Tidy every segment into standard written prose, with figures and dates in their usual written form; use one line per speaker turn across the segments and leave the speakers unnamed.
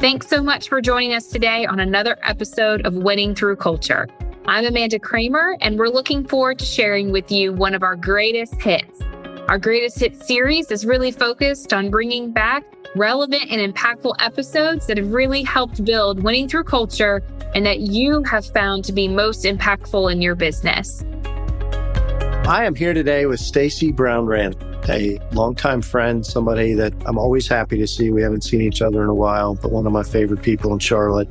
Thanks so much for joining us today on another episode of Winning Through Culture. I'm Amanda Kramer, and we're looking forward to sharing with you one of our greatest hits. Our greatest hits series is really focused on bringing back relevant and impactful episodes that have really helped build winning through culture and that you have found to be most impactful in your business.
I am here today with Stacey Randall, a longtime friend, somebody that I'm always happy to see. We haven't seen each other in a while, but one of my favorite people in Charlotte.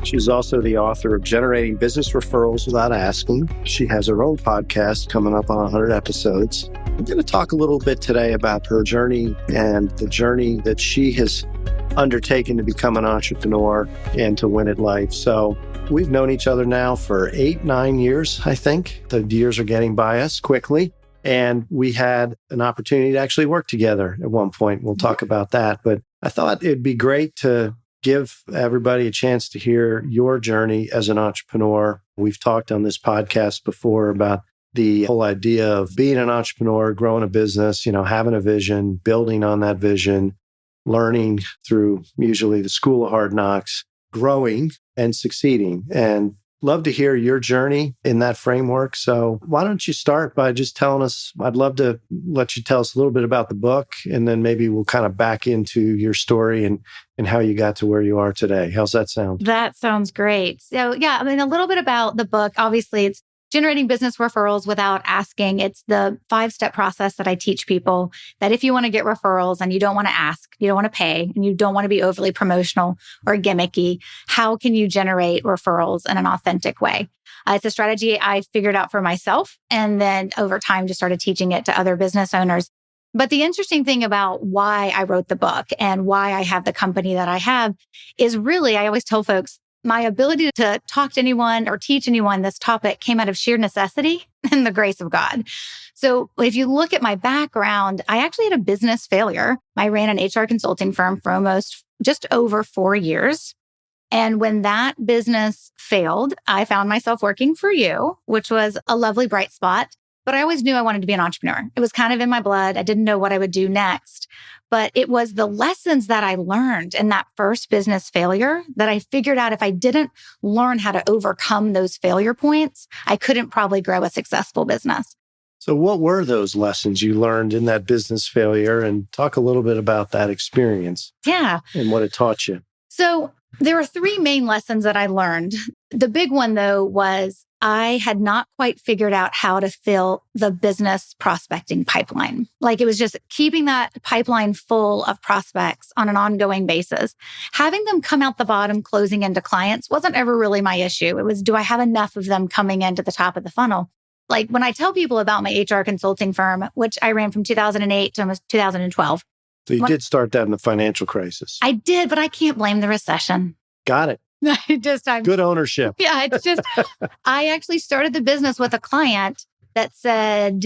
She's also the author of Generating Business Referrals Without Asking. She has her own podcast coming up on 100 episodes. I'm going to talk a little bit today about her journey and the journey that she has undertaken to become an entrepreneur and to win at life. So we've known each other now for 8-9 years, I think. The years are getting by us quickly. And we had an opportunity to actually work together at one point. We'll talk about that. But I thought it'd be great to give everybody a chance to hear your journey as an entrepreneur. We've talked on this podcast before about the whole idea of being an entrepreneur, growing a business, having a vision, building on that vision, learning through usually the school of hard knocks, growing and succeeding. And love to hear your journey in that framework. So why don't you start by just telling us, I'd love to let you tell us a little bit about the book, and then maybe we'll kind of back into your story and how you got to where you are today. How's that sound?
That sounds great. So a little bit about the book. Obviously, it's Generating Business Referrals Without Asking. It's the 5-step process that I teach people that if you want to get referrals and you don't want to ask, you don't want to pay, and you don't want to be overly promotional or gimmicky, how can you generate referrals in an authentic way? It's a strategy I figured out for myself, and then over time just started teaching it to other business owners. But the interesting thing about why I wrote the book and why I have the company that I have is really, I always tell folks, my ability to talk to anyone or teach anyone this topic came out of sheer necessity and the grace of God. So if you look at my background, I actually had a business failure. I ran an HR consulting firm for just over 4 years. And when that business failed, I found myself working for you, which was a lovely bright spot. But I always knew I wanted to be an entrepreneur. It was kind of in my blood. I didn't know what I would do next. But it was the lessons that I learned in that first business failure that I figured out if I didn't learn how to overcome those failure points, I couldn't probably grow a successful business.
So what were those lessons you learned in that business failure? And talk a little bit about that experience.
Yeah.
And what it taught you.
So there are 3 main lessons that I learned. The big one, though, was I had not quite figured out how to fill the business prospecting pipeline. Like it was just keeping that pipeline full of prospects on an ongoing basis. Having them come out the bottom, closing into clients wasn't ever really my issue. It was, do I have enough of them coming into the top of the funnel? Like when I tell people about my HR consulting firm, which I ran from 2008 to almost 2012.
So you did start that in the financial crisis.
I did, but I can't blame the recession.
Got it. Good ownership.
Yeah, it's just, I actually started the business with a client that said,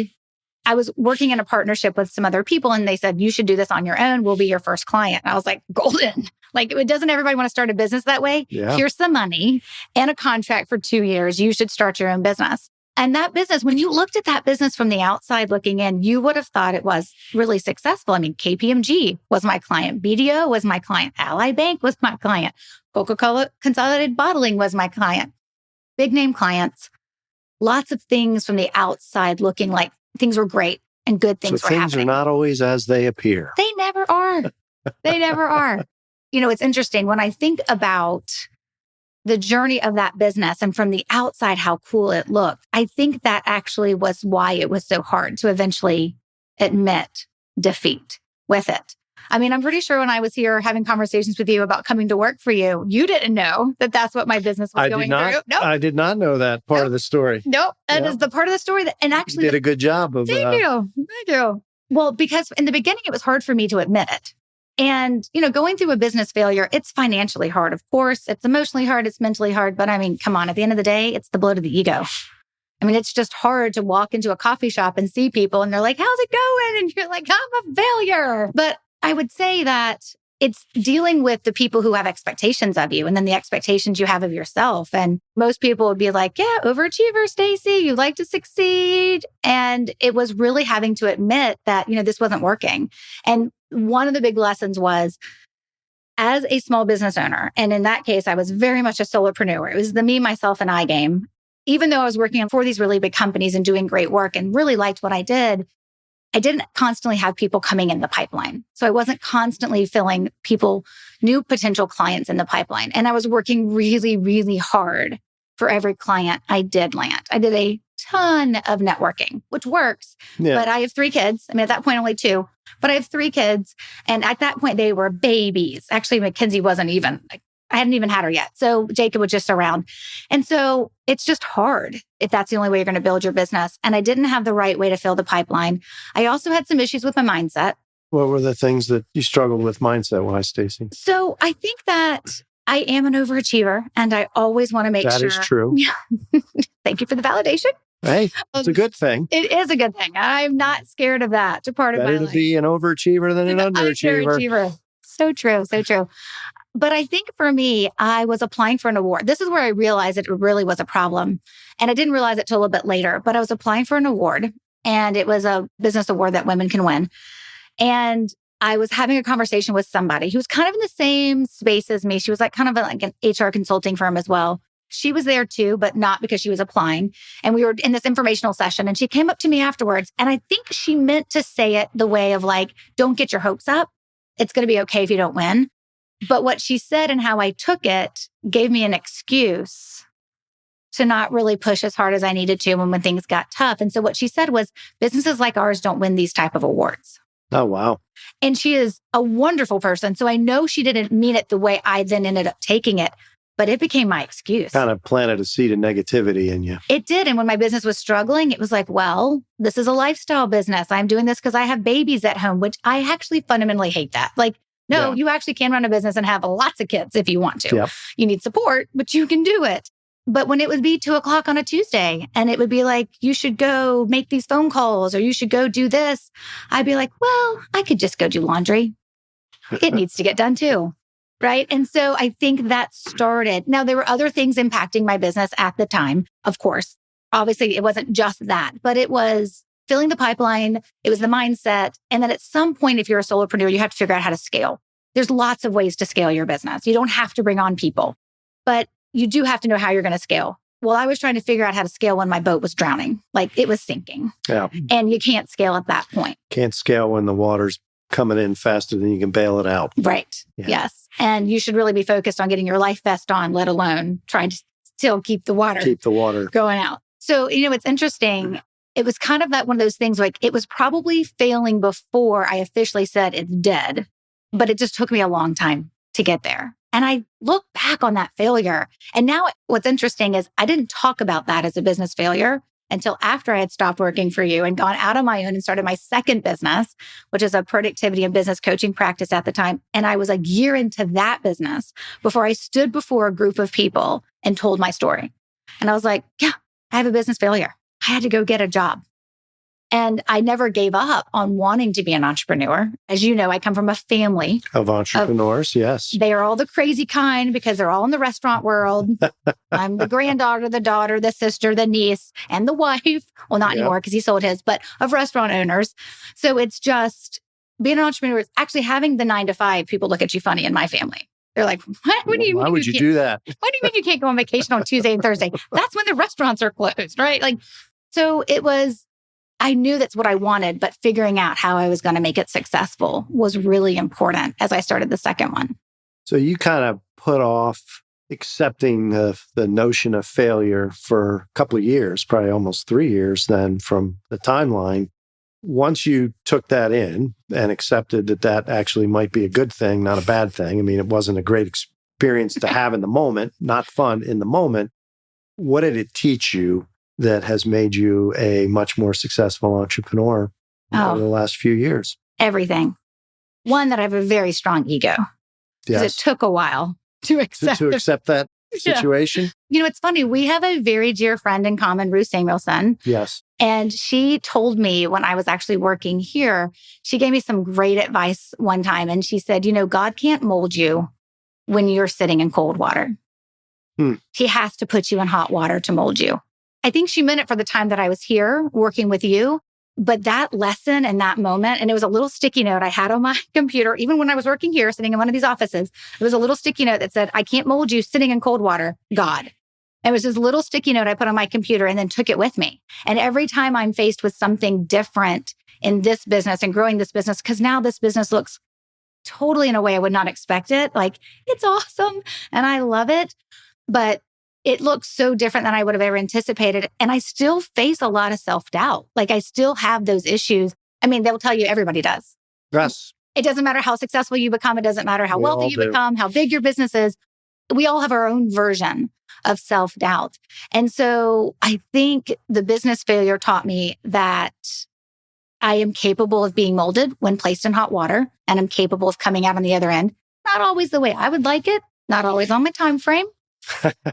I was working in a partnership with some other people and they said, you should do this on your own. We'll be your first client. And I was like, golden. Like, doesn't everybody want to start a business that way?
Yeah.
Here's some money and a contract for 2 years. You should start your own business. And that business, when you looked at that business from the outside looking in, you would have thought it was really successful. I mean, KPMG was my client. BDO was my client. Ally Bank was my client. Coca-Cola Consolidated Bottling was my client. Big name clients. Lots of things from the outside looking like things were great and good things were happening.
So things are not always as they appear.
They never are. They never are. It's interesting when I think about the journey of that business and from the outside, how cool it looked. I think that actually was why it was so hard to eventually admit defeat with it. I mean, I'm pretty sure when I was here having conversations with you about coming to work for you, you didn't know that that's what my business was going through.
Nope. I did not know that part of the story.
Nope. That is the part of the story that, and actually
you did a good job of
Thank you. Well, because in the beginning, it was hard for me to admit it. And, going through a business failure, it's financially hard. Of course, it's emotionally hard. It's mentally hard. But I mean, come on, at the end of the day, it's the blow to the ego. I mean, it's just hard to walk into a coffee shop and see people and they're like, how's it going? And you're like, I'm a failure. But I would say that it's dealing with the people who have expectations of you and then the expectations you have of yourself. And most people would be like, yeah, overachiever, Stacey, you like to succeed. And it was really having to admit that, this wasn't working. And one of the big lessons was as a small business owner, and in that case, I was very much a solopreneur. It was the me, myself, and I game. Even though I was working for these really big companies and doing great work and really liked what I didn't constantly have people coming in the pipeline. So I wasn't constantly filling new potential clients in the pipeline. And I was working really, really hard for every client I did land. I did a ton of networking, which works.
Yeah.
But I have 3 kids. I mean, at that point, only 2, but I have 3 kids. And at that point, they were babies. Actually, Mackenzie I hadn't even had her yet. So Jacob was just around. And so it's just hard if that's the only way you're going to build your business. And I didn't have the right way to fill the pipeline. I also had some issues with my mindset.
What were the things that you struggled with mindset-wise, Stacey?
So I think that I am an overachiever and I always want to make sure.
That is true.
Yeah. Thank you for the validation.
Hey, it's a good thing.
It is a good thing. I'm not scared of that. It's a part of my life.
Better to be an overachiever than an underachiever.
So true. So true. But I think for me, I was applying for an award. This is where I realized it really was a problem. And I didn't realize it till a little bit later, but I was applying for an award and it was a business award that women can win. And I was having a conversation with somebody who was kind of in the same space as me. She was like kind of like an HR consulting firm as well. She was there too, but not because she was applying. And we were in this informational session and she came up to me afterwards. And I think she meant to say it the way of like, don't get your hopes up. It's going to be okay if you don't win. But what she said and how I took it gave me an excuse to not really push as hard as I needed to when things got tough. And so what she said was, businesses like ours don't win these type of awards.
Oh, wow.
And she is a wonderful person. So I know she didn't mean it the way I then ended up taking it, but it became my excuse.
Kind of planted a seed of negativity in you.
It did. And when my business was struggling, it was like, well, this is a lifestyle business. I'm doing this because I have babies at home, which I actually fundamentally hate that. Like, no, you actually can run a business and have lots of kids if you want to.
Yep.
You need support, but you can do it. But when it would be 2:00 on a Tuesday and it would be like, you should go make these phone calls or you should go do this, I'd be like, well, I could just go do laundry. It needs to get done too. Right. And so I think that started. Now, there were other things impacting my business at the time, of course. Obviously, it wasn't just that, but it was filling the pipeline. It was the mindset. And then at some point, if you're a solopreneur, you have to figure out how to scale. There's lots of ways to scale your business. You don't have to bring on people, but you do have to know how you're going to scale. Well, I was trying to figure out how to scale when my boat was drowning, like it was sinking.
Yeah.
And you can't scale at that point.
Can't scale when the water's coming in faster than you can bail it out.
Right. Yeah. Yes. And you should really be focused on getting your life vest on, let alone trying to still keep the water going out. So, it's interesting. It was kind of that one of those things like it was probably failing before I officially said it's dead, but it just took me a long time to get there. And I look back on that failure. And now what's interesting is I didn't talk about that as a business failure until after I had stopped working for you and gone out on my own and started my second business, which is a productivity and business coaching practice at the time. And I was a year into that business before I stood before a group of people and told my story. And I was like, yeah, I have a business failure. I had to go get a job. And I never gave up on wanting to be an entrepreneur. As you know, I come from a family
of entrepreneurs. Yes.
They are all the crazy kind because they're all in the restaurant world. I'm the granddaughter, the daughter, the sister, the niece, and the wife. Well, not anymore because he sold his, but of restaurant owners. So it's just being an entrepreneur. It's actually having the 9 to 5. People look at you funny in my family. They're like, what do you mean?
Why would you do that?
What do you mean you can't go on vacation on Tuesday and Thursday? That's when the restaurants are closed, right? So it was, I knew that's what I wanted, but figuring out how I was going to make it successful was really important as I started the second one.
So you kind of put off accepting the notion of failure for a couple of years, probably almost 3 years then from the timeline. Once you took that in and accepted that actually might be a good thing, not a bad thing. I mean, it wasn't a great experience to have in the moment, not fun in the moment. What did it teach you that has made you a much more successful entrepreneur over the last few years?
Everything. One, that I have a very strong ego. Because it took a while to accept
that situation.
Yeah. It's funny. We have a very dear friend in common, Ruth Samuelson.
Yes.
And she told me when I was actually working here, she gave me some great advice one time. And she said, God can't mold you when you're sitting in cold water. He has to put you in hot water to mold you. I think she meant it for the time that I was here working with you. But that lesson and that moment, and it was a little sticky note I had on my computer, even when I was working here, sitting in one of these offices, it was a little sticky note that said, I can't mold you sitting in cold water, God. It was this little sticky note I put on my computer and then took it with me. And every time I'm faced with something different in this business and growing this business, because now this business looks totally in a way I would not expect it. Like, it's awesome and I love it, but it looks so different than I would have ever anticipated. And I still face a lot of self-doubt. Like, I still have those issues. I mean, they'll tell you everybody does.
Yes.
It doesn't matter how successful you become. It doesn't matter how wealthy you become, how big your business is. We all have our own version of self-doubt. And so I think the business failure taught me that I am capable of being molded when placed in hot water, and I'm capable of coming out on the other end. Not always the way I would like it, not always on my time frame,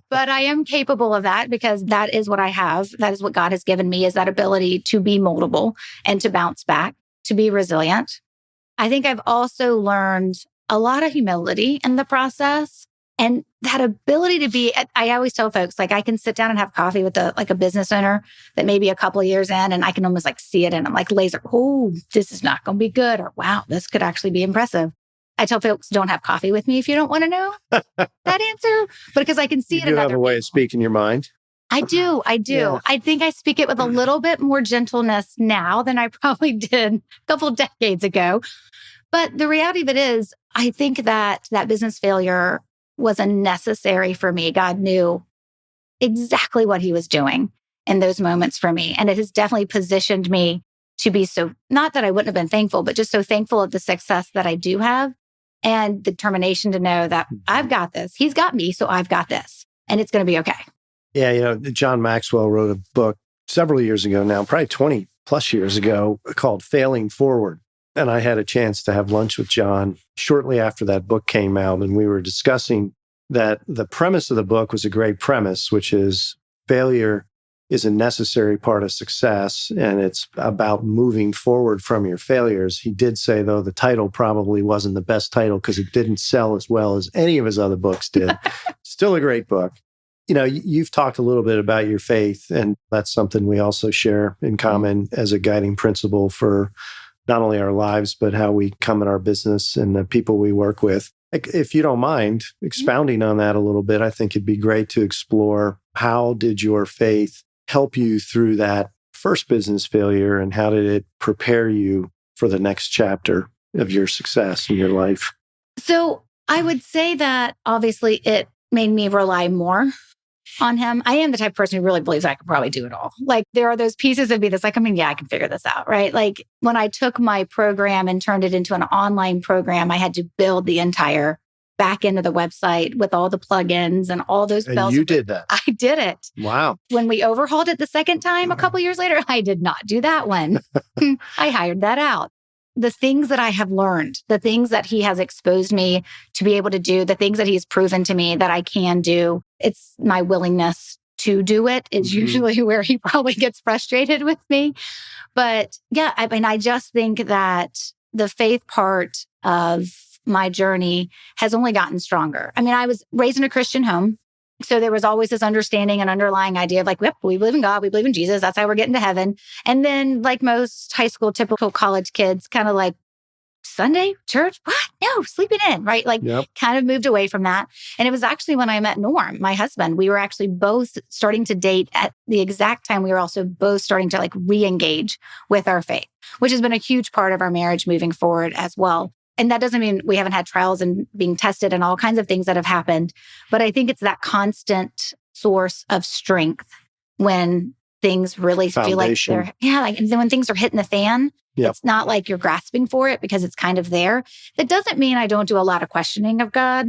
but I am capable of that because that is what I have. That is what God has given me, is that ability to be moldable and to bounce back, to be resilient. I think I've also learned a lot of humility in the process. And that ability to be, I always tell folks, like, I can sit down and have coffee with a business owner that may be a couple of years in, and I can almost like see it. And I'm like laser, oh, this is not going to be good. Or wow, this could actually be impressive. I tell folks, don't have coffee with me if you don't want to know that answer, but because I can see it.
You do have a way of speaking your mind.
I do. Yeah. I think I speak it with a little bit more gentleness now than I probably did a couple decades ago. But the reality of it is, I think that business failure was unnecessary for me. God knew exactly what he was doing in those moments for me. And it has definitely positioned me to be so, not that I wouldn't have been thankful, but just so thankful of the success that I do have and the determination to know that I've got this. He's got me, so I've got this, and it's going to be okay.
Yeah, John Maxwell wrote a book several years ago now, probably 20 plus years ago, called Failing Forward. And I had a chance to have lunch with John shortly after that book came out. And we were discussing that the premise of the book was a great premise, which is failure is a necessary part of success. And it's about moving forward from your failures. He did say, though, the title probably wasn't the best title because it didn't sell as well as any of his other books did. Still a great book. You've talked a little bit about your faith, and that's something we also share in common as a guiding principle for not only our lives, but how we come in our business and the people we work with. If you don't mind expounding on that a little bit, I think it'd be great to explore how did your faith help you through that first business failure, and how did it prepare you for the next chapter of your success in your life? So
I would say that obviously it made me rely more on him. I am the type of person who really believes I could probably do it all. Like, there are those pieces of me that's like, I can figure this out, right? Like, when I took my program and turned it into an online program, I had to build the entire back end of the website with all the plugins and all those bells.
And you did that?
I did it.
Wow.
When we overhauled it the second time, a couple years later, I did not do that one. I hired that out. The things that I have learned, the things that he has exposed me to be able to do, the things that he's proven to me that I can do, it's my willingness to do it is usually where he probably gets frustrated with me. But yeah, I just think that the faith part of my journey has only gotten stronger. I was raised in a Christian home. So there was always this understanding and underlying idea of like, yep, we believe in God, we believe in Jesus. That's how we're getting to heaven. And then, like most high school, typical college kids, kind of like, Sunday, church, what? No, sleeping in, right? Like, kind of moved away from that. And it was actually when I met Norm, my husband, we were actually both starting to date at the exact time we were also both starting to like re-engage with our faith, which has been a huge part of our marriage moving forward as well. And that doesn't mean we haven't had trials and being tested and all kinds of things that have happened. But I think it's that constant source of strength when things really feel like they're, and then when things are hitting the fan, it's not like you're grasping for it because it's kind of there. That doesn't mean I don't do a lot of questioning of God.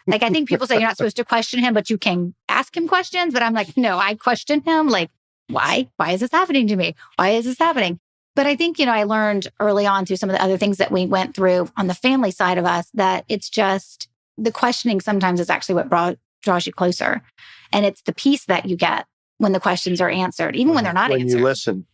Like, I think people say you're not supposed to question him, but you can ask him questions. But I'm like, no, I question him. Like, why? Why is this happening to me? Why is this happening? But I think, I learned early on through some of the other things that we went through on the family side of us, that it's just the questioning sometimes is actually what draws you closer. And it's the peace that you get when the questions are answered, even when they're not answered.
When you listen.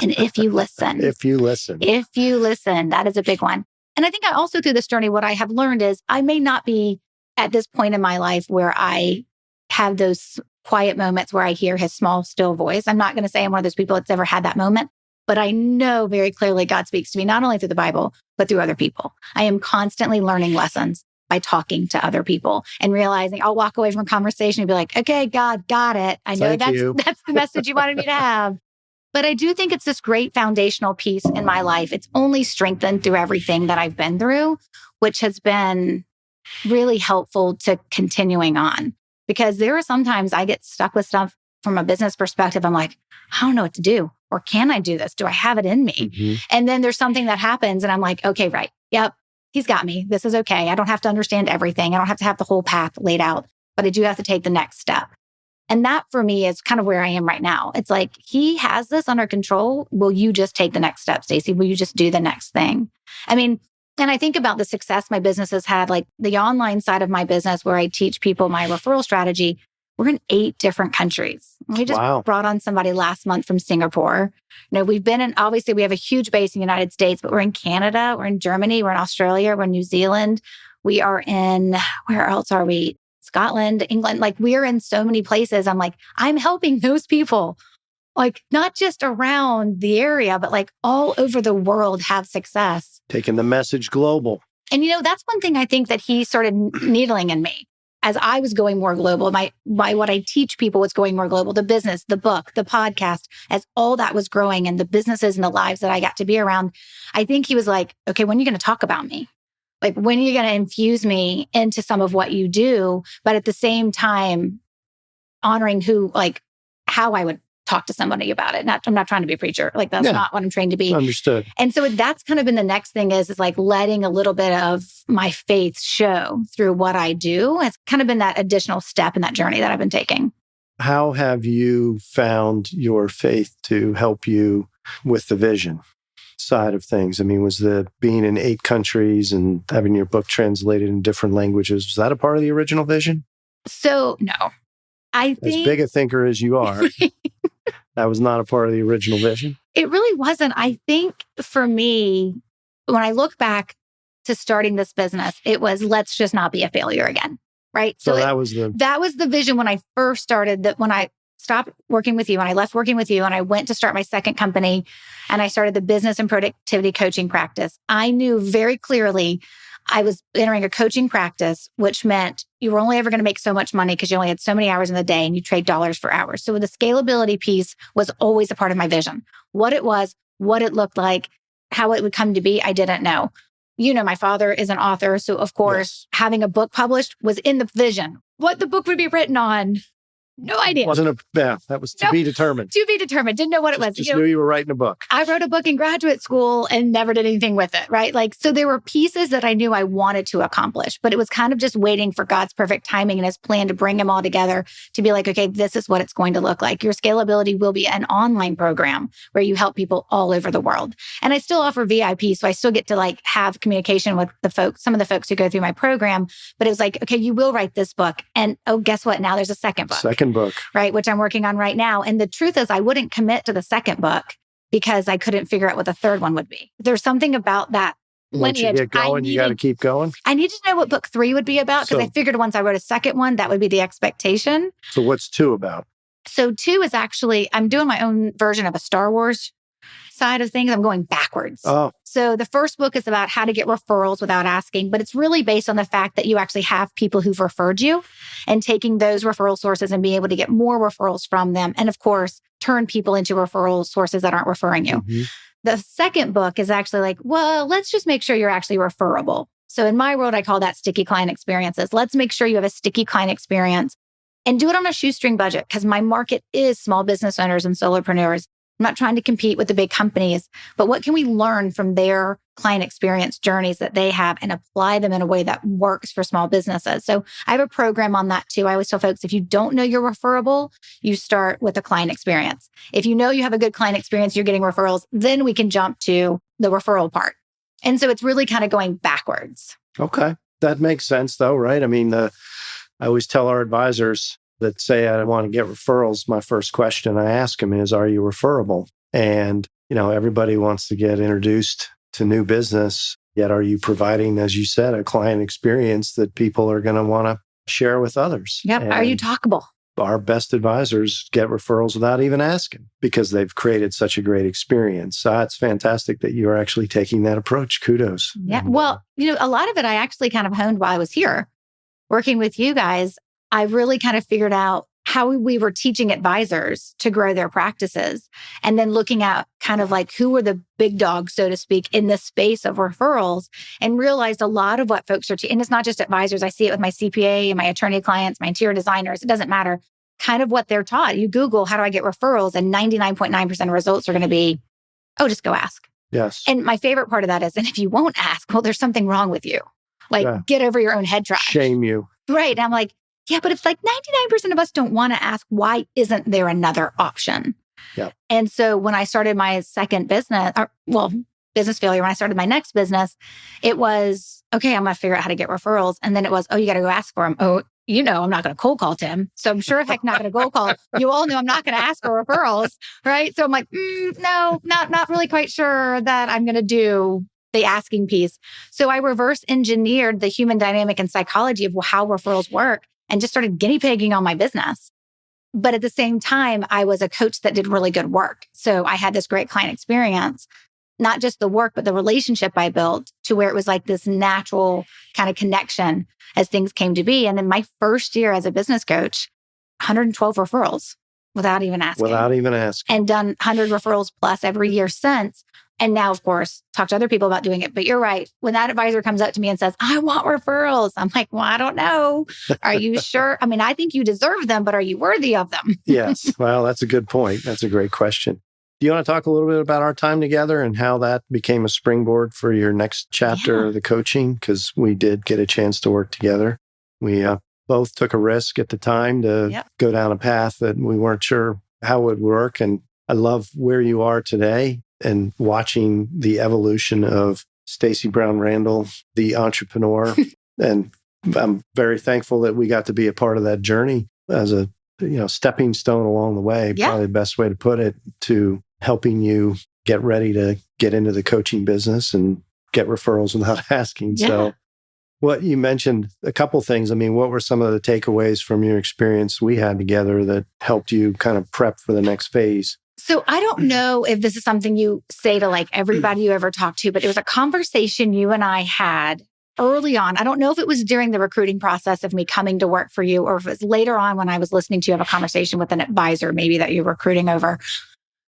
And if you listen.
If you listen.
If you listen, that is a big one. And I think I also through this journey, what I have learned is I may not be at this point in my life where I have those quiet moments where I hear his small, still voice. I'm not going to say I'm one of those people that's ever had that moment. But I know very clearly God speaks to me, not only through the Bible, but through other people. I am constantly learning lessons by talking to other people and realizing I'll walk away from a conversation and be like, okay, God, got it. I know that's the message you wanted me to have. But I do think it's this great foundational piece in my life. It's only strengthened through everything that I've been through, which has been really helpful to continuing on. Because there are sometimes I get stuck with stuff from a business perspective. I'm like, I don't know what to do. Or can I do this? Do I have it in me? Mm-hmm. And then there's something that happens and I'm like, okay, right. Yep. He's got me. This is okay. I don't have to understand everything. I don't have to have the whole path laid out, but I do have to take the next step. And that for me is kind of where I am right now. It's like, he has this under control. Will you just take the next step, Stacey? Will you just do the next thing? I mean, and I think about the success my business has had, like the online side of my business where I teach people my referral strategy. We're in 8 different countries. We just brought on somebody last month from Singapore. We've been in, obviously we have a huge base in the United States, but we're in Canada, we're in Germany, we're in Australia, we're in New Zealand. We are in, where else are we? Scotland, England. Like we're in so many places. I'm like, I'm helping those people, like not just around the area, but like all over the world have success.
Taking the message global.
And that's one thing I think that he started needling in me. As I was going more global, my what I teach people was going more global, the business, the book, the podcast, as all that was growing and the businesses and the lives that I got to be around, I think he was like, okay, when are you going to talk about me? Like, when are you going to infuse me into some of what you do? But at the same time, honoring how I would talk to somebody about it. I'm not trying to be a preacher. Like that's not what I'm trained to be.
Understood.
And so that's kind of been the next thing is like letting a little bit of my faith show through what I do. It's kind of been that additional step in that journey that I've been taking.
How have you found your faith to help you with the vision side of things? I mean, was the being in 8 countries and having your book translated in different languages, was that a part of the original vision?
So no, I think
as big a thinker as you are, that was not a part of the original vision.
It really wasn't. I think for me, when I look back to starting this business, it was, let's just not be a failure again. Right.
So that was the
vision when I first started, that when I stopped working with you and I left working with you and I went to start my second company and I started the business and productivity coaching practice. I knew very clearly I was entering a coaching practice, which meant you were only ever going to make so much money because you only had so many hours in the day and you trade dollars for hours. So the scalability piece was always a part of my vision. What it was, what it looked like, how it would come to be, I didn't know. My father is an author. So of course, having a book published was in the vision. What the book would be written on, no idea.
That was to be determined.
To be determined. Didn't know what it was.
Just knew you were writing a book.
I wrote a book in graduate school and never did anything with it, right? So there were pieces that I knew I wanted to accomplish, but it was kind of just waiting for God's perfect timing and his plan to bring them all together to be like, okay, this is what it's going to look like. Your scalability will be an online program where you help people all over the world. And I still offer VIP, so I still get to have communication with some of the folks who go through my program. But it was like, okay, you will write this book. And guess what? Now there's a second book.
Second book.
Right, which I'm working on right now. And the truth is, I wouldn't commit to the second book because I couldn't figure out what the third one would be. There's something about that
Once you get going, you got to keep going.
I needed to know what book 3 would be about because I figured once I wrote a second one, that would be the expectation.
So what's 2 about?
So 2 is actually, I'm doing my own version of a Star Wars side of things. I'm going backwards.
Oh.
So the first book is about how to get referrals without asking, but it's really based on the fact that you actually have people who've referred you and taking those referral sources and being able to get more referrals from them. And of course, turn people into referral sources that aren't referring you. Mm-hmm. The second book is actually like, well, let's just make sure you're actually referable. So in my world, I call that sticky client experiences. Let's make sure you have a sticky client experience and do it on a shoestring budget because my market is small business owners and solopreneurs. I'm not trying to compete with the big companies, but what can we learn from their client experience journeys that they have and apply them in a way that works for small businesses? So I have a program on that too. I always tell folks, if you don't know you're referable, you start with a client experience. If you know you have a good client experience, you're getting referrals, then we can jump to the referral part. And so it's really kind of going backwards.
Okay. That makes sense though, right? I mean, I always tell our advisors that say I want to get referrals, my first question I ask them is, are you referable? And, everybody wants to get introduced to new business, yet are you providing, as you said, a client experience that people are going to want to share with others?
Yep. Are you talkable?
our best advisors get referrals without even asking because they've created such a great experience. So it's fantastic that you are actually taking that approach. Kudos.
Yeah. Well, a lot of it I actually kind of honed while I was here working with you guys. I really kind of figured out how we were teaching advisors to grow their practices and then looking at kind of like who were the big dogs, so to speak, in the space of referrals, and realized a lot of what folks are, and it's not just advisors. I see it with my CPA and my attorney clients, my interior designers. It doesn't matter kind of what they're taught. You Google, how do I get referrals? And 99.9% of results are going to be, oh, just go ask.
Yes.
And my favorite part of that is, and if you won't ask, well, there's something wrong with you. Like get over your own head trash.
Shame you.
Right. And I'm like, yeah, but if like 99% of us don't want to ask, why isn't there another option?
Yeah.
And so when I started my second business, business failure, when I started my next business, it was, okay, I'm going to figure out how to get referrals. And then it was, oh, you got to go ask for them. Oh, I'm not going to cold call Tim. So I'm sure heck not going to cold call. You all know I'm not going to ask for referrals, right? So I'm like, no, not really quite sure that I'm going to do the asking piece. So I reverse engineered the human dynamic and psychology of how referrals work and just started guinea pigging on my business. But at the same time, I was a coach that did really good work. So I had this great client experience, not just the work, but the relationship I built to where it was like this natural kind of connection as things came to be. And then my first year as a business coach, 112 referrals without even asking. And done 100 referrals plus every year since. And now, of course, talk to other people about doing it. But you're right. When that advisor comes up to me and says, I want referrals, I'm like, well, I don't know. Are you sure? I mean, I think you deserve them, but are you worthy of them?
Yes. Well, that's a good point. That's a great question. Do you want to talk a little bit about our time together and how that became a springboard for your next chapter of the coaching? Because we did get a chance to work together. We both took a risk at the time to go down a path that we weren't sure how it would work. And I love where you are today and watching the evolution of Stacey Brown Randall, the entrepreneur. And I'm very thankful that we got to be a part of that journey as a stepping stone along the way, probably the best way to put it, to helping you get ready to get into the coaching business and get referrals without asking.
Yeah.
So what you mentioned, a couple things. I mean, what were some of the takeaways from your experience we had together that helped you kind of prep for the next phase?
So I don't know if this is something you say to like everybody you ever talk to, but it was a conversation you and I had early on. I don't know if it was during the recruiting process of me coming to work for you, or if it was later on when I was listening to you have a conversation with an advisor, maybe that you're recruiting over.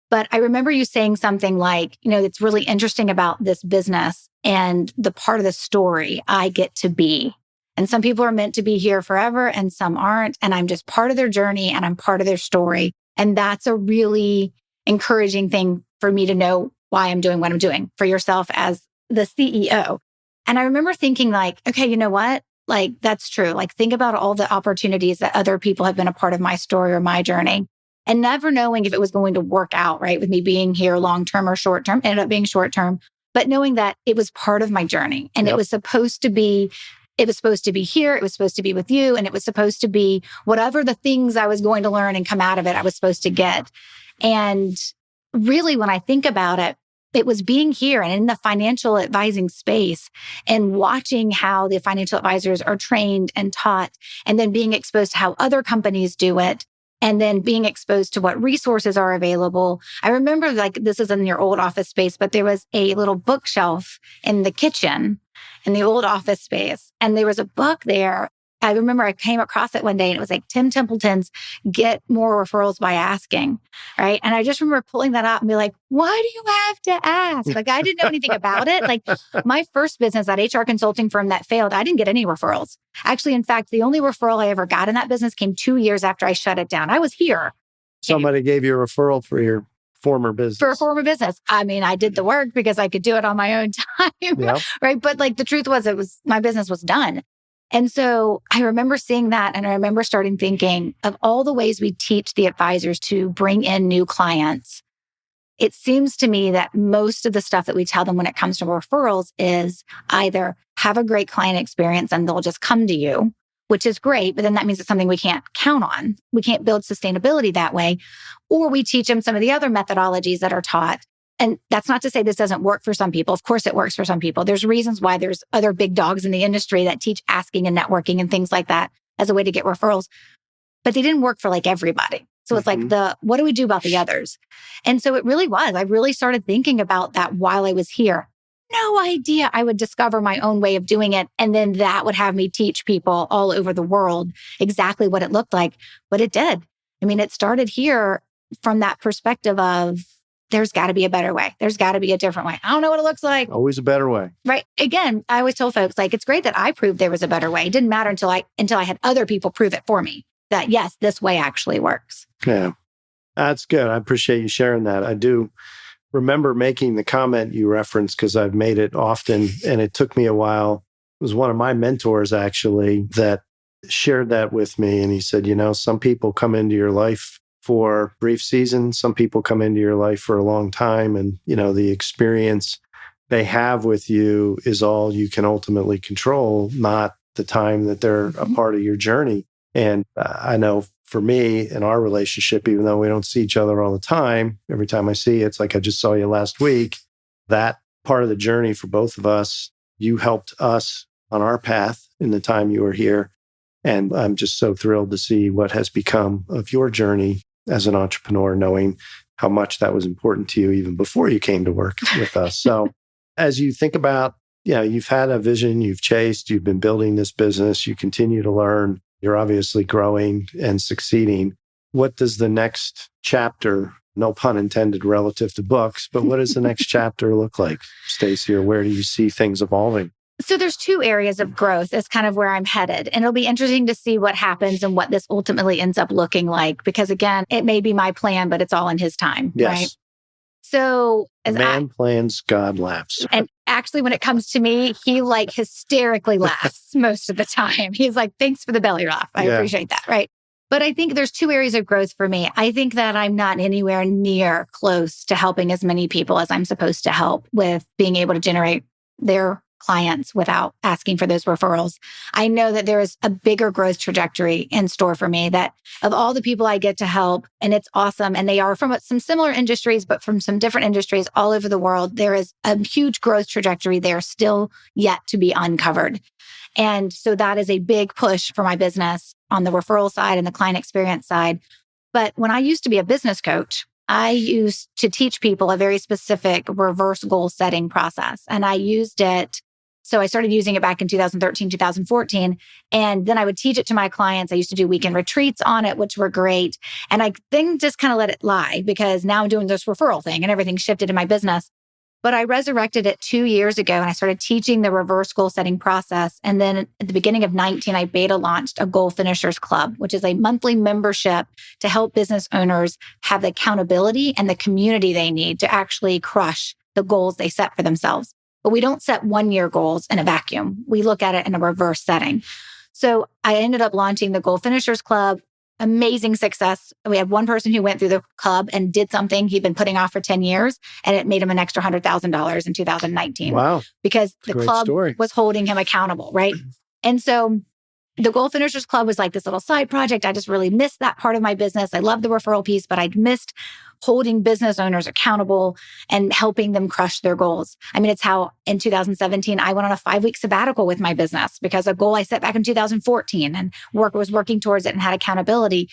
But I remember you saying something like, it's really interesting about this business and the part of the story I get to be. And some people are meant to be here forever and some aren't. And I'm just part of their journey and I'm part of their story. And that's a really encouraging thing for me to know why I'm doing what I'm doing for yourself as the CEO. And I remember thinking like, okay, you know what? Like, that's true. Like, think about all the opportunities that other people have been a part of my story or my journey, and never knowing if it was going to work out, right? With me being here long-term or short-term, ended up being short-term, but knowing that it was part of my journey and it was supposed to be here, it was supposed to be with you, and it was supposed to be whatever the things I was going to learn and come out of it, I was supposed to get. And really, when I think about it, it was being here and in the financial advising space and watching how the financial advisors are trained and taught, and then being exposed to how other companies do it, and then being exposed to what resources are available. I remember, like, this is in your old office space, but there was a little bookshelf in the kitchen in the old office space. And there was a book there. I remember I came across it one day and it was like Tim Templeton's Get More Referrals by Asking, right? And I just remember pulling that out and be like, why do you have to ask? Like, I didn't know anything about it. Like, my first business, that HR consulting firm that failed, I didn't get any referrals. Actually, in fact, the only referral I ever got in that business came 2 years after I shut it down. I was here.
Somebody gave you a referral for your former business.
For a former business. I mean, I did the work because I could do it on my own time, right? But like, the truth was, my business was done. And so I remember seeing that, and I remember starting thinking of all the ways we teach the advisors to bring in new clients. It seems to me that most of the stuff that we tell them when it comes to referrals is either have a great client experience and they'll just come to you, which is great, but then that means it's something we can't count on. We can't build sustainability that way. Or we teach them some of the other methodologies that are taught. And that's not to say this doesn't work for some people. Of course it works for some people. There's reasons why there's other big dogs in the industry that teach asking and networking and things like that as a way to get referrals. but they didn't work for like everybody. So it's like what do we do about the others? And so it really was. I really started thinking about that while I was here. No idea I would discover my own way of doing it. And then that would have me teach people all over the world exactly what it looked like. But it did. I mean, it started here from that perspective of there's got to be a better way. There's got to be a different way. I don't know what it looks like.
Always a better way.
Right. Again, I always tell folks, like, it's great that I proved there was a better way. It didn't matter until I had other people prove it for me that, yes, this way actually works.
Yeah, that's good. I appreciate you sharing that. I do remember making the comment you referenced because I've made it often, and it took me a while. It was one of my mentors, actually, that shared that with me. And he said, some people come into your life for brief seasons. Some people come into your life for a long time. And, the experience they have with you is all you can ultimately control, not the time that they're a part of your journey. And I know for me in our relationship, even though we don't see each other all the time, every time I see you, it's like I just saw you last week. That part of the journey for both of us, you helped us on our path in the time you were here. And I'm just so thrilled to see what has become of your journey as an entrepreneur, knowing how much that was important to you even before you came to work with us. So as you think about, you've had a vision, you've chased, you've been building this business, you continue to learn, you're obviously growing and succeeding. What does the next chapter, no pun intended relative to books, but what does the next chapter look like, Stacey, or where do you see things evolving?
So there's two areas of growth. That's kind of where I'm headed. And it'll be interesting to see what happens and what this ultimately ends up looking like. Because again, it may be my plan, but it's all in his time,
yes.
Right? So as
man plans, God laughs.
And actually, when it comes to me, he hysterically laughs most of the time. He's like, thanks for the belly laugh. I appreciate that. Right. But I think there's two areas of growth for me. I think that I'm not anywhere near close to helping as many people as I'm supposed to help with being able to generate their clients without asking for those referrals. I know that there is a bigger growth trajectory in store for me, that of all the people I get to help, and it's awesome, and they are from some similar industries, but from some different industries all over the world, there is a huge growth trajectory there still yet to be uncovered. And so that is a big push for my business on the referral side and the client experience side. But when I used to be a business coach, I used to teach people a very specific reverse goal setting process. And I used it. So I started using it back in 2013, 2014. And then I would teach it to my clients. I used to do weekend retreats on it, which were great. And I then just kind of let it lie because now I'm doing this referral thing and everything shifted in my business. But I resurrected it 2 years ago and I started teaching the reverse goal setting process. And then at the beginning of 19, I beta launched a Goal Finishers Club, which is a monthly membership to help business owners have the accountability and the community they need to actually crush the goals they set for themselves. But we don't set 1-year goals in a vacuum. We look at it in a reverse setting. So I ended up launching the Goal Finishers Club. Amazing success. We had one person who went through the club and did something he'd been putting off for 10 years, and it made him an extra $100,000 in 2019.
Wow.
Because the club was holding him accountable, right? And so the Goal Finishers Club was like this little side project. I just really missed that part of my business. I love the referral piece, but I'd missed holding business owners accountable and helping them crush their goals. I mean, it's how in 2017, I went on a 5-week sabbatical with my business because a goal I set back in 2014 and was working towards it and had accountability.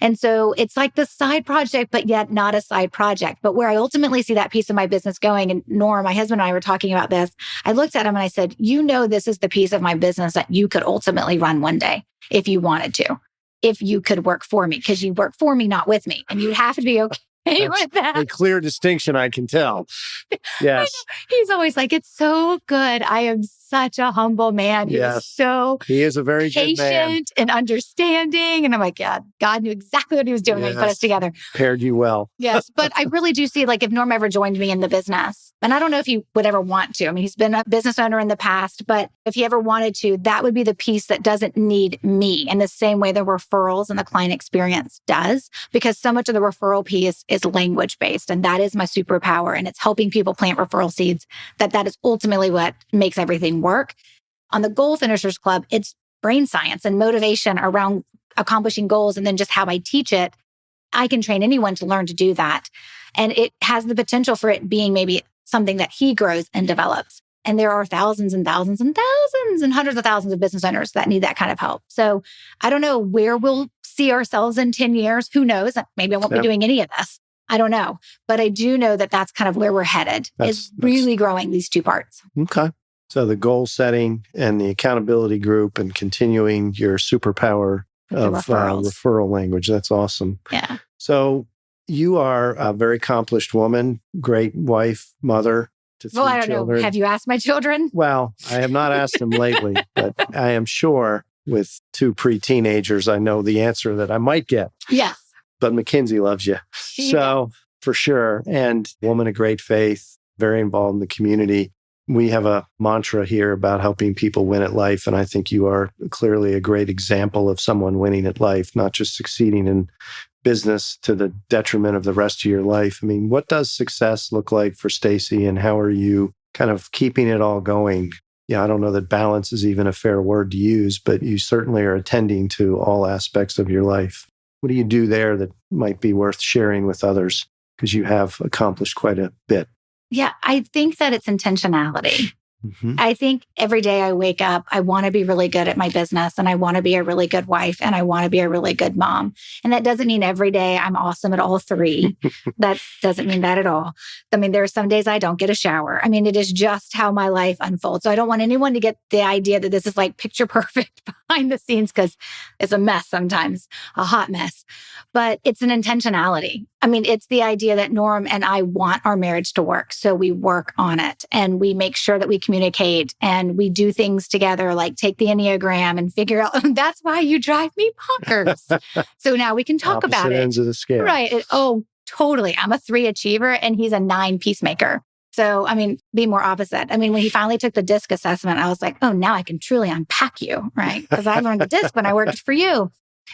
And so it's like this side project, but yet not a side project. But where I ultimately see that piece of my business going, and Norm, my husband and I were talking about this, I looked at him and I said, this is the piece of my business that you could ultimately run one day if you wanted to, if you could work for me, because you work for me, not with me. And you have to be okay. With that.
A clear distinction, I can tell. Yes.
He's always like, it's so good. I am such a humble man.
He is a very
patient
good man.
And understanding. And I'm like, yeah, God knew exactly what he was doing when he put us together.
Paired you well.
Yes. But I really do see, like, if Norm ever joined me in the business, and I don't know if he would ever want to. I mean, he's been a business owner in the past, but if he ever wanted to, that would be the piece that doesn't need me in the same way the referrals and the client experience does, because so much of the referral piece is language based. And that is my superpower. And it's helping people plant referral seeds. That is ultimately what makes everything work. On the Goal Finishers Club, it's brain science and motivation around accomplishing goals. And then just how I teach it, I can train anyone to learn to do that. And it has the potential for it being maybe something that he grows and develops. And there are thousands and thousands and thousands and hundreds of thousands of business owners that need that kind of help. So I don't know where we'll see ourselves in 10 years. Who knows? Maybe I won't be doing any of this. I don't know. But I do know that that's kind of where we're headed, is really growing these two parts.
Okay. So the goal setting and the accountability group and continuing your superpower of referral language. That's awesome.
Yeah.
So you are a very accomplished woman, great wife, mother to three
I don't
children.
know. Have you asked my children?
Well, I have not asked them lately, but I am sure with two pre-teenagers, I know the answer that I might get.
Yes.
But Mackenzie loves you. So for sure. And woman of great faith, very involved in the community. We have a mantra here about helping people win at life. And I think you are clearly a great example of someone winning at life, not just succeeding in business to the detriment of the rest of your life. I mean, what does success look like for Stacey, and how are you kind of keeping it all going? Yeah, I don't know that balance is even a fair word to use, but you certainly are attending to all aspects of your life. What do you do there that might be worth sharing with others? Because you have accomplished quite a bit.
Yeah, I think that it's intentionality.
Mm-hmm.
I think every day I wake up, I want to be really good at my business, and I want to be a really good wife, and I want to be a really good mom. And that doesn't mean every day I'm awesome at all three. That doesn't mean that at all. I mean, there are some days I don't get a shower. I mean, it is just how my life unfolds. So I don't want anyone to get the idea that this is like picture perfect behind the scenes, because it's a mess sometimes, a hot mess. But it's an intentionality. I mean, it's the idea that Norm and I want our marriage to work. So we work on it, and we make sure that we communicate, and we do things together, like take the Enneagram and figure out, that's why you drive me bonkers. So now we can talk about
Opposite
it.
ends of the scale.
Right. Totally. I'm a 3 achiever and he's a 9 peacemaker. So, I mean, be more opposite. I mean, when he finally took the DISC assessment, I was like, oh, now I can truly unpack you, right? Because I learned the DISC when I worked for you.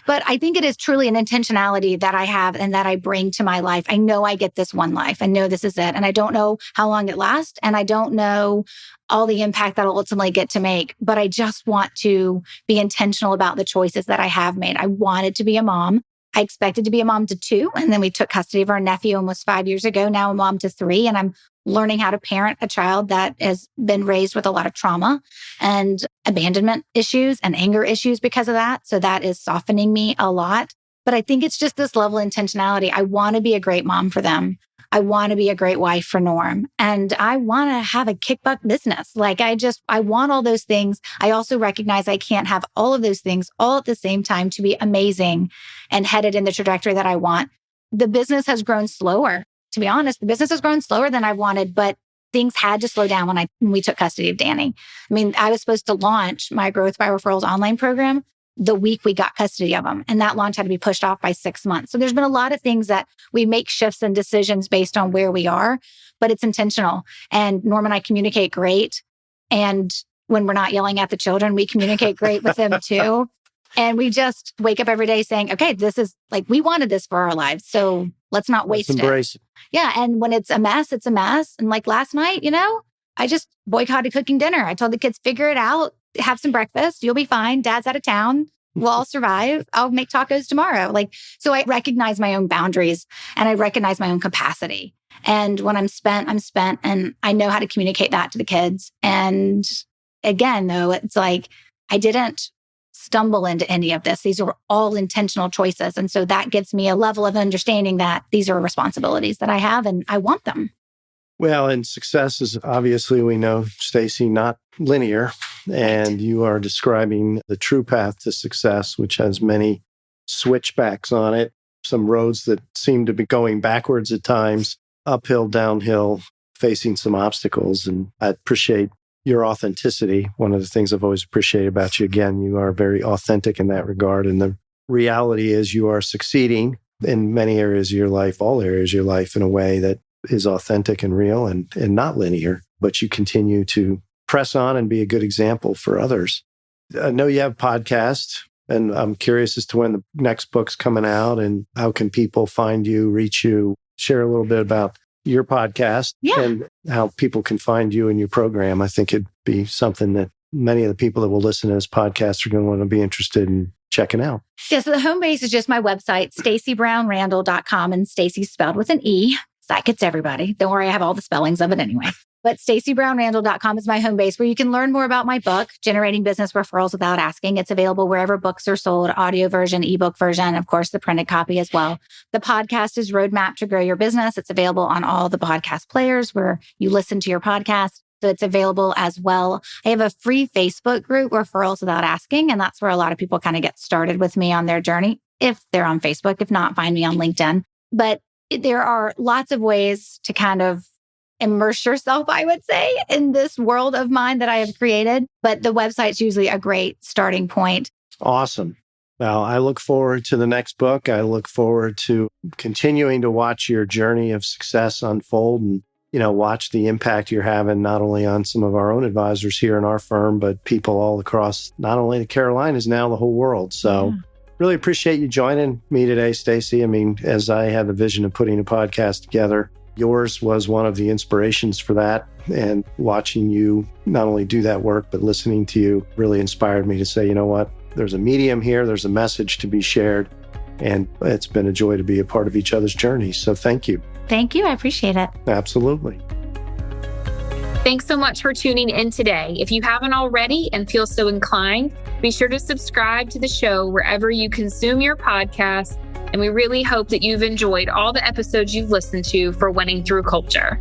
But I think it is truly an intentionality that I have and that I bring to my life. I know I get this one life. I know this is it. And I don't know how long it lasts. And I don't know all the impact that I'll ultimately get to make. But I just want to be intentional about the choices that I have made. I wanted to be a mom. I expected to be a mom to 2. And then we took custody of our nephew almost 5 years ago. Now I'm a mom to 3. And I'm learning how to parent a child that has been raised with a lot of trauma and abandonment issues and anger issues because of that. So that is softening me a lot. But I think it's just this level of intentionality. I want to be a great mom for them. I want to be a great wife for Norm. And I want to have a kick butt business. Like I want all those things. I also recognize I can't have all of those things all at the same time to be amazing and headed in the trajectory that I want. The business has grown slower. To be honest, the business has grown slower than I wanted, but things had to slow down when we took custody of Danny. I mean, I was supposed to launch my Growth by Referrals online program the week we got custody of him. And that launch had to be pushed off by 6 months. So there's been a lot of things that we make shifts and decisions based on where we are, but it's intentional. And Norm and I communicate great. And when we're not yelling at the children, we communicate great with them too. And we just wake up every day saying, okay, this is like, we wanted this for our lives. So let's not waste it.
Embrace it.
Yeah. And when it's a mess, it's a mess. And like last night, I just boycotted cooking dinner. I told the kids, figure it out, have some breakfast. You'll be fine. Dad's out of town. We'll all survive. I'll make tacos tomorrow. So I recognize my own boundaries and I recognize my own capacity. And when I'm spent, I'm spent. And I know how to communicate that to the kids. And again, though, it's like, I didn't stumble into any of this. These are all intentional choices. And so that gives me a level of understanding that these are responsibilities that I have and I want them.
Well, and success is obviously, we know, Stacey, not linear. And you are describing the true path to success, which has many switchbacks on it, some roads that seem to be going backwards at times, uphill, downhill, facing some obstacles. And I appreciate your authenticity. One of the things I've always appreciated about you, again, you are very authentic in that regard. And the reality is you are succeeding in many areas of your life, all areas of your life, in a way that is authentic and real and not linear, but you continue to press on and be a good example for others. I know you have podcasts, and I'm curious as to when the next book's coming out and how can people find you, reach you, share a little bit about your podcast and how people can find you and your program. I think it'd be something that many of the people that will listen to this podcast are going to want to be interested in checking out.
Yeah, so the home base is just my website, StaceyBrownRandall.com, and Stacey spelled with an E. That gets everybody. Don't worry, I have all the spellings of it anyway. But StaceyBrownRandall.com is my home base where you can learn more about my book, Generating Business Referrals Without Asking. It's available wherever books are sold, audio version, ebook version, of course, the printed copy as well. The podcast is Roadmap to Grow Your Business. It's available on all the podcast players where you listen to your podcast. So it's available as well. I have a free Facebook group, Referrals Without Asking, and that's where a lot of people kind of get started with me on their journey. If they're on Facebook, if not, find me on LinkedIn. But there are lots of ways to kind of immerse yourself, I would say, in this world of mine that I have created. But the website's usually a great starting point.
Awesome. Well, I look forward to the next book. I look forward to continuing to watch your journey of success unfold and, watch the impact you're having not only on some of our own advisors here in our firm, but people all across not only the Carolinas, now the whole world. So really appreciate you joining me today, Stacey. I mean, as I had the vision of putting a podcast together, yours was one of the inspirations for that. And watching you not only do that work, but listening to you really inspired me to say, you know what, there's a medium here, there's a message to be shared. And it's been a joy to be a part of each other's journey. So thank you.
Thank you. I appreciate it.
Absolutely.
Thanks so much for tuning in today. If you haven't already and feel so inclined, be sure to subscribe to the show wherever you consume your podcast. And we really hope that you've enjoyed all the episodes you've listened to for Winning Through Culture.